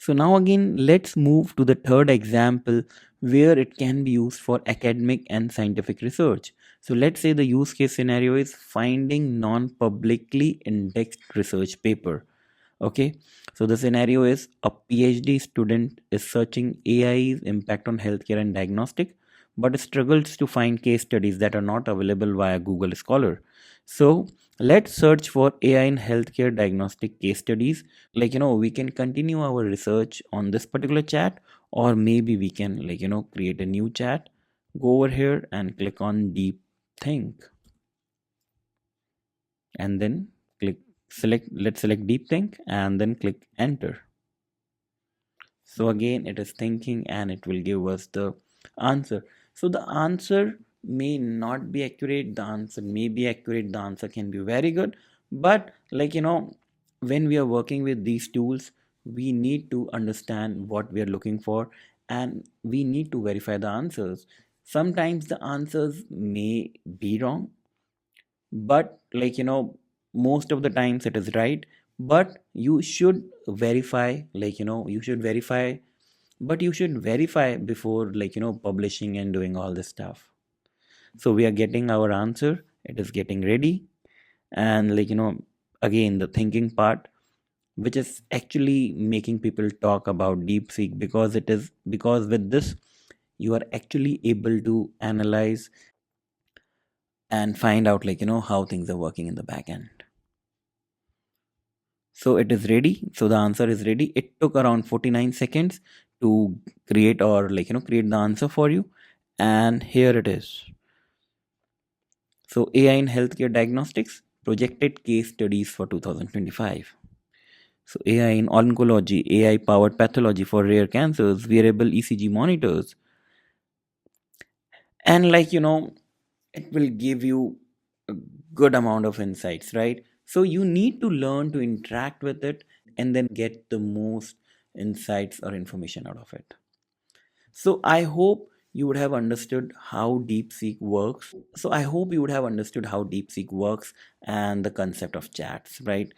So now again, let's move to the third example where it can be used for academic and scientific research. So let's say the use case scenario is finding non-publicly indexed research paper. Okay, so the scenario is a PhD student is searching AI's impact on healthcare and diagnostic, but struggles to find case studies that are not available via Google Scholar. So let's search for AI in healthcare diagnostic case studies. We can continue our research on this particular chat, or maybe we can create a new chat. Go over here and click on Deep Think, and then click let's select Deep Think and then click enter. So again it is thinking and it will give us the answer. So the answer may not be accurate, the answer may be accurate, the answer can be very good, but when we are working with these tools, we need to understand what we are looking for, and we need to verify the answers. Sometimes the answers may be wrong, but most of the times it is right. But you should verify, you should verify, but you should verify before publishing and doing all this stuff. So we are getting our answer, it is getting ready. And again, the thinking part, which is actually making people talk about DeepSeek, because with this you are actually able to analyze and find out how things are working in the back end. So it is ready. So the answer is ready. It took around 49 seconds to create, or create the answer for you. And here it is. So AI in healthcare diagnostics, projected case studies for 2025. So AI in oncology, AI powered pathology for rare cancers, wearable ECG monitors. And it will give you a good amount of insights, right? So you need to learn to interact with it and then get the most insights or information out of it. So I hope you would have understood how DeepSeek works. So I hope you would have understood how DeepSeek works and the concept of chats, right?